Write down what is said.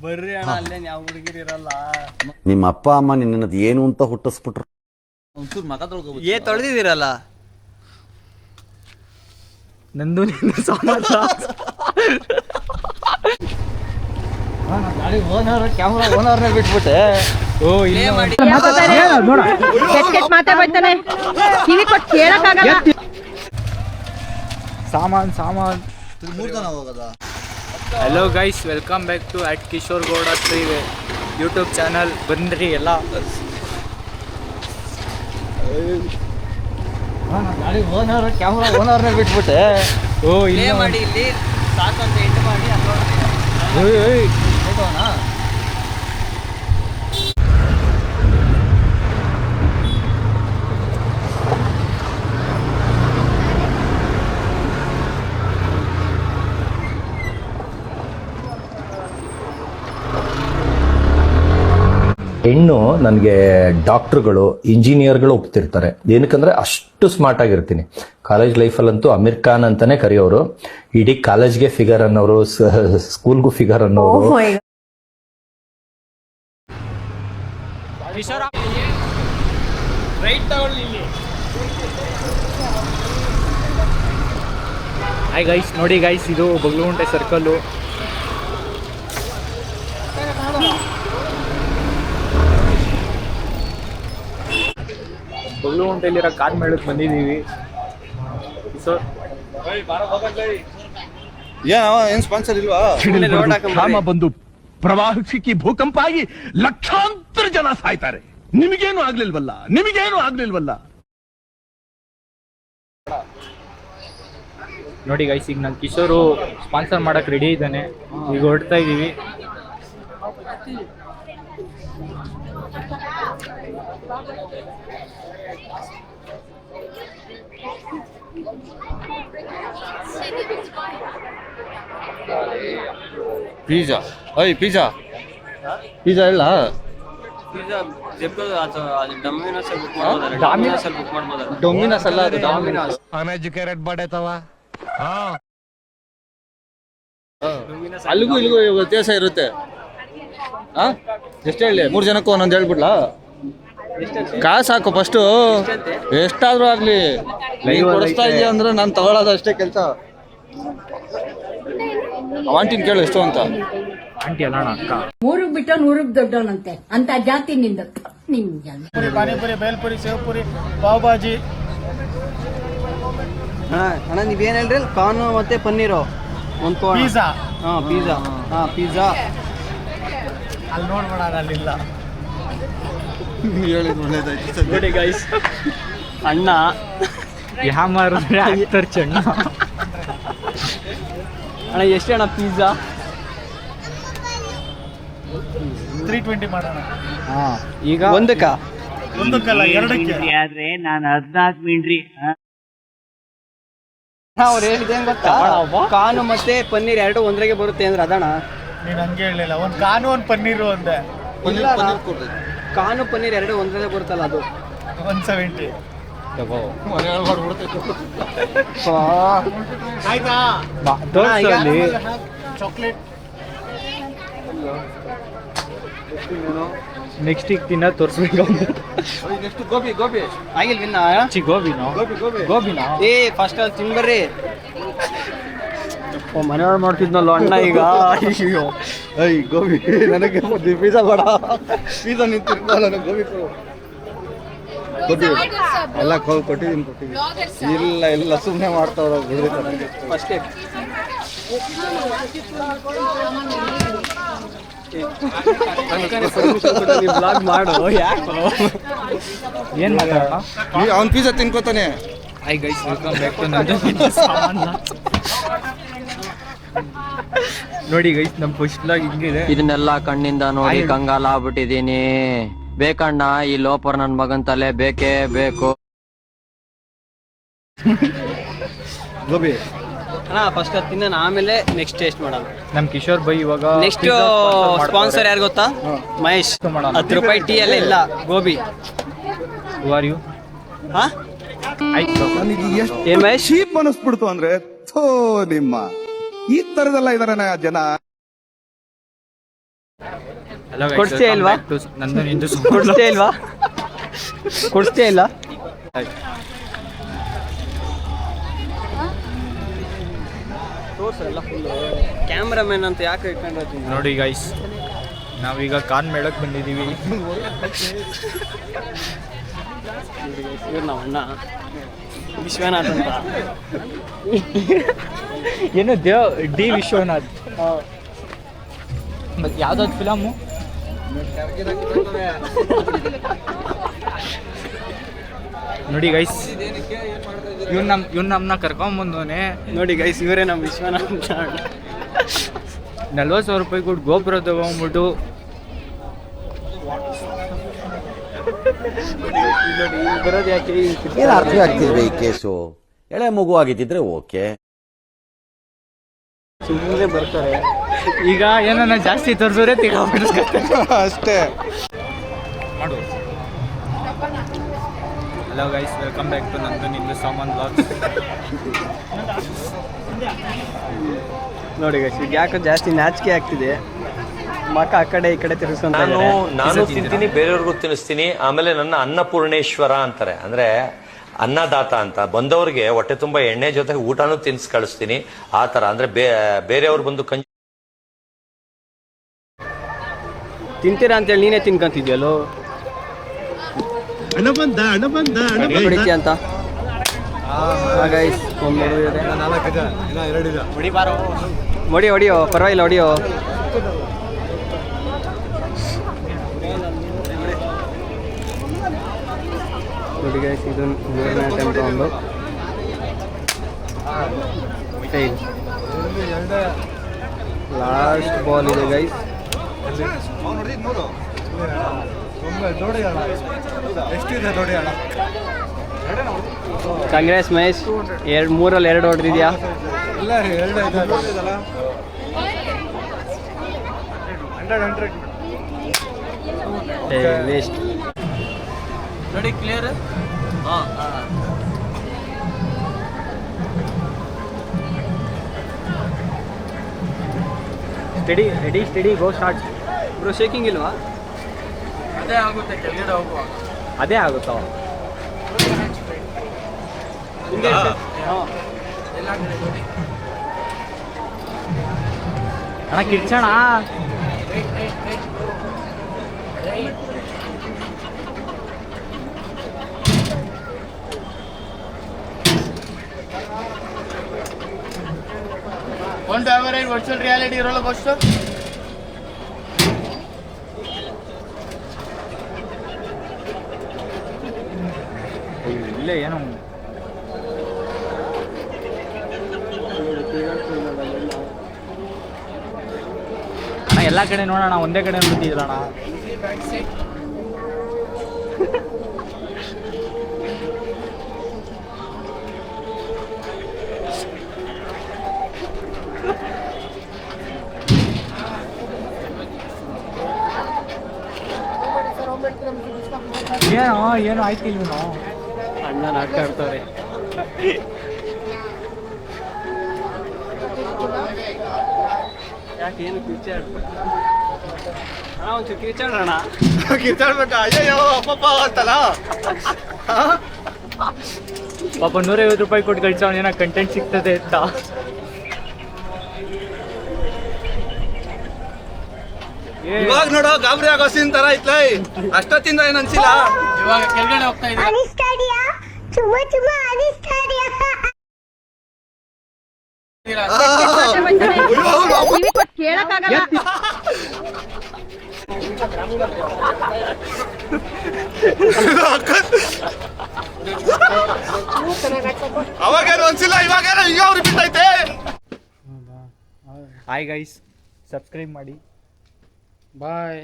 ಬರ್ರಿ ಅಣ್ಣ, ಅಲ್ಲೇನ್ ಯಾವ ಹುಡುಗಿರಿ ಇರಲ್ಲ. ನಿಮ್ಮ ಅಪ್ಪ ಅಮ್ಮ ನಿನ್ನದು ಏನು ಅಂತ ಹುಟ್ಟಿಸ್ಬಿಟ್ರು. ಒಂಚೂರು ಮಗ ತೊಳ್ಕೊಬೋದು. ತೊಳೆದಿದ್ದೀರಲ್ಲ. ನಂದು ನಿಂದು ಸಮಾಜ. ಗಾಡಿ ಓನರ್ ಕ್ಯಾಮ್ರಾ ಓನರ್ನೇ ಬಿಟ್ಬಿಟ್ಟೆ. ಓ ಇಲ್ಲೇ ಮಾಡಿ ಕೆಟ್ಟ ಮಾತೇ ಬೈತಾನೆ, ಕಿವಿ ಕೊಟ್ಟು ಕೇಳಕ್ಕಾಗಲ್ಲ. ಸಾಮಾನ್ 3 ಜನ ಹೋಗೋದಾ? Hello guys, welcome back to Kishore Gowda ಶ್ರೀವೆ ಯೂಟ್ಯೂಬ್ ಚಾನಲ್. ಬಂದ್ರಿ ಎಲ್ಲ. ಗಾಡಿ ಓನರ್ ಕ್ಯಾಮ್ರಾ ಓನರ್ನೇ ಬಿಟ್ಬಿಟ್ಟೆ. ಓ ಇಲ್ಲೇ ಮಾಡಿ ಇಲ್ಲಿ ಸಾಕಂತ ಎಂಟು ಮಾಡಿ ಹೆಣ್ಣು ನನಗೆ ಡಾಕ್ಟರ್ಗಳು ಇಂಜಿನಿಯರ್ಗಳು ಒಪ್ತಿರ್ತಾರೆ. ಏನಕ್ಕಂದ್ರೆ ಅಷ್ಟು ಸ್ಮಾರ್ಟ್ ಆಗಿರ್ತೀನಿ. ಕಾಲೇಜ್ ಲೈಫಲ್ಲಂತೂ ಅಮೀರ್ ಖಾನ್ ಅಂತಾನೆ ಕರೆಯೋರು. ಇಡೀ ಕಾಲೇಜ್ಗೆ ಫಿಗರ್ ಅನ್ನೋರು, ಸ್ಕೂಲ್ಗೂ ಫಿಗರ್ ಅನ್ನೋರು. ಹಾಯ್ ಗೈಸ್, ನೋಡಿ ಗೈಸ್, ಇದು ಬಗ್ಲುಗುಂಟೆ ಸರ್ಕಲ್ಲು. ಬಗ್ಲುಗುಂಟೆಯಲ್ಲಿರೋ ಕಾರ್ ಮೇಳಕ್ಕೆ ಬಂದಿದ್ದೀವಿ. ಏನ್ ಸ್ಪಾನ್ಸರ್ ಇಲ್ವಾ? ಕ್ಷಾಮ ಬಂದು ಪ್ರವಾಹಕ್ಕೆ ಭೂಕಂಪ ಆಗಿ ಲಕ್ಷಾಂತರ ಜನ ಸಾಯ್ತಾರೆ. ನಿಮಗೇನು ಆಗ್ಲಿಲ್ವಲ್ಲ. ನೋಡಿ ಗೈಸ್, ಈಗ ನಾನು ಕಿಶೋರು ಸ್ಪಾನ್ಸರ್ ಮಾಡಕ್ ರೆಡಿ ಇದ್ದಾನೆ. ಈಗ ಹೊರಡ್ತಾ ಇದ್ದೀವಿ. ಪಿಜ್ಜಾ ಪಿಜ್ಜಾ ಇಲ್ಲ. ಡೊಮಿನೋಸ್ ಅಲ್ಲ, ಅದು ಡಾಮಿನೋಸ್. ಅನ್ಎಜುಕೇಟೆಡ್ ಬಡೇತವ. ಅಲ್ಲಿಗೂ ಇಲ್ಲಿಗೂ ವ್ಯತ್ಯಾಸ ಇರುತ್ತೆ. ಎಷ್ಟು ಹೇಳಿ? 3 ಜನಕ್ಕೂ ಒಂದೊಂದು ಹೇಳ್ಬಿಡ್ಲಾ? ಕಾಸು ಹಾಕು ಫಸ್ಟು. ಎಷ್ಟಾದ್ರೂ ಆಗ್ಲಿ, ನೀನ್ ಕೊಡಿಸ್ತಾ ಇದೀಯ ಅಂದ್ರೆ ನಾನು ತಗೊಳ್ಳೋದು ಅಷ್ಟೇ ಕೆಲಸ. ಆಂಟಿನ ಕೇಳು ಎಷ್ಟು ಅಂತ. ಆಂಟಿ ಅಲ್ಲ ಅಕ್ಕ. 3 ಬಿಟ್ಟು 100 ದೊಡ್ಡವನಂತೆ ಅಂತ ಜಾತಿ ನಿಂದ. ನಿಮ್ಗೆ ಪಾನಿಪುರಿ, ಬೇಲ್ಪುರಿ, ಸೇವ್ಪುರಿ, ಪಾವ್ ಭಾಜಿ. ಅಣ್ಣ ನೀವೇನು ಹೇಳ್ರಿ? ಕಾರ್ನು ಮತ್ತೆ ಪನ್ನೀರು ಒಂದು ಪಿಜ್ಜಾ. ಪಿಜ್ಜಾ ಅಲ್ಲಿ ನೋಡ್ಬೇಡ, ಅಲ್ಲಿಲ್ಲ. ನೋಡಿ ಗೈಸ್, ಅಣ್ಣ ಯಾಮಾರಿದ್ರೆ ಆಗ್ತಾರೆ ಚೆನ್ನ. ಅಣ್ಣ ಎಷ್ಟು ಅಣ್ಣ ಪಿಜ್ಜಾ? 320 ಮಾಡೋಣ. ಈಗ ಒಂದಕ್ಕ ಒಂದಕ್ಕಲ್ಲ, 2ಕ್ಕೆ. ಆದ್ರೆ ನಾನು 14 ಮಿಂಡ್ರಿ. ಅವ್ರು ಹೇಳಿದೆ ಗೊತ್ತಾ, ಕಾನು ಮತ್ತೆ ಪನ್ನೀರ್ 2 ಒಂದ್ರಾಗೆ ಬರುತ್ತೆ ಅಂದ್ರೆ ಅದಣ್ಣ. ನೀನ್ ಹಂಗೆ ಹೇಳಿಲ್ಲ. ಒಂದ್ ಕಾನು, ಒಂದ್ ಪನ್ನೀರು ಒಂದೇ. ಕಾನು ಪನ್ನೀರ್ 2 ಒಂದ್ರಲ್ಲೇ ಬರುತ್ತಲ್ಲ, ಅದು 170. ಆಯ್ತಾ? ಚಾಕ್ಲೇಟ್ ನೆಕ್ಸ್ಟ್ ಈಗ ತಿನ್ನ ತೋರಿಸ್ಬೇಕು. ನೆಕ್ಸ್ಟ್ ಗೋಬಿ ಆಗಿಲ್ವಿನ್ನ ಗೋಬಿನ ಫಸ್ಟ್ ಅಲ್ಲಿ ತಿನ್ಬರ್ರಿ. ಮನೆಯೊಳಗೆ ಮಾಡ್ತಿದ್ನಲ್ಲ ಅಣ್ಣ ಈಗ. ಗೋಬಿ ನನಗೆ ಪಿಜ್ಜಾ ಬೇಡ. ಪಿಜ್ಜಾ ನಿಂತಿರ್ಬಲ್ಲ, ನನಗೆ ಗೋಬಿ ಕೊಡು. ಗೋಬಿ ಎಲ್ಲ ಕೊಟ್ಟಿದ್ದೀನಿ. ಇಲ್ಲ ಸುಮ್ಮನೆ ಮಾಡ್ತಾವ್ರ. ಅಷ್ಟೇ. ಬ್ಲಾಗ್ ಮಾಡು. ಏನ್ ಮಾತಾಡ? ಅವ್ನು ಪಿಜ್ಜಾ ತಿನ್ಕೋತಾನೆ. Hi guys, welcome back to ನಂದು ನೋಡಿ ಗೈಸ್, ನಮ್ಮ ಫಸ್ಟ್ ಬ್ಲಾಗ್ ಹಿಂಗಿದೆ. ಇದನ್ನೆಲ್ಲ ಕಣ್ಣಿಂದ ನೋಡಿ ಕಂಗಾಲ ಆಗ್ಬಿಟ್ಟಿದೀನಿ. ಬೇಕಣ್ಣ, ಈ ಲೋಪರ್ ನನ್ ಮಗನ್ ತಲೆ ಬೇಕೇ ಬೇಕು. ಗೋಬಿ ಅಣ್ಣ ಫಸ್ಟ್ ಅದು ತಿನ್ನ, ಆಮೇಲೆ ನೆಕ್ಸ್ಟ್ ಟೇಸ್ಟ್ ಮಾಡೋಣ. ನಮ್ ಕಿಶೋರ್ ಬೈ ಇವಾಗ ನೆಕ್ಸ್ಟ್ ಸ್ಪಾನ್ಸರ್ ಯಾರು ಗೊತ್ತಾ? ಮಹೇಶ್. 10 ರೂಪಾಯಿ ಟೀ ಎಲ್ಲ ಇಲ್ಲ, ಗೋಬಿ. Are you? ಆಯ್ತು. ನನಗೆ ಎಷ್ಟು ಚೀಪ್ ಮನಸ್ಬಿಡ್ತು ಅಂದ್ರೆ, ಥೋ ನಿಮ್ಮ ಈ ತರದೆಲ್ಲ ಇದಾರೆ ಜನ. ಹಲೋ ಕೊಡ್ಸ್ತೀಯ ಇಲ್ವಾ? ನಂದು ನಿಂದು ಕೊಡಿಸ್ತೀಯ ಇಲ್ವಾ? ಕೊಡಿಸ್ತೀಯ ಇಲ್ಲ? ತೋರ್ಸಲ್ಲ ಫುಲ್ಲು ಕ್ಯಾಮ್ರಾಮನ್ ಅಂತ ಯಾಕೆ ಇಟ್ಕೊಂಡ್ರೆ ನೋಡಿ ಗೈಸ್, ನಾವೀಗ ಕಾನ್ ಮೇಳಕ್ಕೆ ಬಂದಿದ್ದೀವಿ. ಇವ್ರು ನಾವು ಅಣ್ಣ ವಿಶ್ವನಾಥ್ ಅಂತ. ಏನು ಡಿ ವಿಶ್ವನಾಥ್. ಮತ್ತೆ ಯಾವ್ದಾದ್ರು ಫಿಲಮು? ನೋಡಿ ಗೈಸ್, ಇವ್ನು ನಮ್ಮನ್ನ ಕರ್ಕೊಂಬಂದವನೇ. ನೋಡಿ ಗೈಸ್, ಇವರೇ ನಮ್ಮ ವಿಶ್ವನಾಥ್ ಅಂತ. 40,000 ರೂಪಾಯಿ ಕೊಟ್ಟು ಗೋಪುರ ತಗೊಂಡ್ಬಿಟ್ಟು ಬರೋದು ಯಾಕೆ? ಏನು ಅರ್ಥ ಆಗ್ತಿಲ್ವೇ ಈ ಕೇಸು? ಎಳೆ ಮಗು ಆಗಿದ್ದಿದ್ರೆ ಓಕೆ. ಸುಮ್ಮನೆ ಬರ್ತಾರೆ. ಈಗ ಏನನ್ನ ಜಾಸ್ತಿ ತೋರಿಸಿದ್ರೆ ಅಷ್ಟೇ. ಮಾಡು. Hello guys, welcome back to ನಂದು ನಿಂದು ಸಾಮಾನ್ ಬ್ಲಾಗ್ಸ್. ನೋಡಿ ಗೈಸ್, ಈಗ ಯಾಕೆ ಜಾಸ್ತಿ ನಾಚಿಕೆ ಆಗ್ತಿದೆ. ಮಕ್ಕ ಆ ಕಡೆ ಈ ಕಡೆ ತಿರ್ಸ್ಕೊಂತ ಇದ್ದಾರೆ. ನಾನು ತಿಂತೀನಿ, ಬೇರೆಯವ್ರಿಗೂ ತಿನ್ನಿಸ್ತೀನಿ. ಆಮೇಲೆ ನನ್ನ ಅನ್ನಪೂರ್ಣೇಶ್ವರ ಅಂತಾರೆ, ಅಂದ್ರೆ ಅನ್ನದಾತ ಅಂತ. ಬಂದವ್ರಿಗೆ ಹೊಟ್ಟೆ ತುಂಬಾ ಎಣ್ಣೆ ಜೊತೆ ಊಟನೂ ತಿನ್ಸ್ ಕಳಿಸ್ತೀನಿ. ಆ ತರ ಅಂದ್ರೆ ಬೇರೆಯವ್ರು ಬಂದು ತಿಂತೀರಾ ಅಂತೇಳಿ ನೀನೇ ತಿನ್ಕೊಂತಿದ್ಯಲ್ಲೋ. ಹೊಡಿತೀಯ ಅಂತ ಗೈಸ್. ಹೊಡಿಯೋ, ಪರವಾಗಿಲ್ಲ, ಹೊಡಿಯೋ. ನೋಡಿ ಗೈಸ್, ಇದು 3ನೇ ಅಟೆಂಪ್ಟ್ ಒಂದು ಫೇಲ್. ಲಾಸ್ಟ್ ಬಾಲ್ ಇದೆ ಗೈಸ್. ಕಾಂಗ್ರೆಸ್ ಮಹೇಶ್ 3ರಲ್ಲಿ 2 ಹೊಡೆದಿದ್ಯಾ? ವೇಸ್ಟ್. ನೋಡಿ ಕ್ಲಿಯರ್. ಸ್ಟಡಿ ರೆಡಿ ಸ್ಟಡಿ ಗೋ ಸ್ಟಾರ್ಟ್. ಬ್ರೋ ಶೇಕಿಂಗ್ ಇಲ್ವಾ? ಅದೇ ಆಗುತ್ತೆ, ಕೆಳಗಡೆ ಹೋಗುವ ಅದೇ ಆಗುತ್ತಾ? ಅಣ್ಣ ಕಿರ್ಚಣ. ಒಂದು ಅವರೇಜ್ ವರ್ಚುವಲ್ ರಿಯಾಲಿಟಿ ಇರೋಲ್ಲ ಫಸ್ಟ್. ಇಲ್ಲೇ ಏನು ಅಣ್ಣ, ಎಲ್ಲ ಕಡೆ ನೋಡೋಣ, ಒಂದೇ ಕಡೆ ನೋಡ್ತಿದ್ರಣ್ಣ. ಏನು ಆಯ್ತಿಲ್ಲ ನಾವು. ಅಣ್ಣನ ಆಟ ಆಡ್ತಾರೆ. ಯಾಕೆ ಏನು ಕಿರ್ಚಾಡ್ಬೇಕು? ಅಣ್ಣ ಒಂಚೂರು ಕಿರ್ಚಾಡೋಣ. ಕಿರ್ಚಾಡ್ಬೇಕಾ? ಅಯ್ಯೋ ಅಪ್ಪಪ್ಪ ಅಂತಲ್ಲ. ಪಾಪ 150 ರೂಪಾಯಿ ಕೊಟ್ಟು ಕಳ್ಸೋಣ, ಏನೋ ಕಂಟೆಂಟ್ ಸಿಗ್ತದೆ ಅಂತ. ಇವಾಗ ನೋಡೋ ಗಾಬರಿ ಆಗೋ ಸೀನ್ ತರ ಐತ್ಲೈ. ಅಷ್ಟೊತ್ತಿಂದ ಏನ್ ಅನ್ಸಿಲ್ಲ. ಇವಾಗ ಕೆಳಗಡೆ ಹೋಗ್ತಾ ಇದ್ದೀವಿ. ಅವಾಗೇನು ಅನ್ಸಿಲ್ಲ, ಇವಾಗೇನೋ ಈಗ ಅವ್ರಿಗೆ ಬಿಟ್ಟೈತೆ. ಹಾಯ್ ಗೈಸ್, ಸಬ್ಸ್ಕ್ರೈಬ್ ಮಾಡಿ. ಬಾಯ್.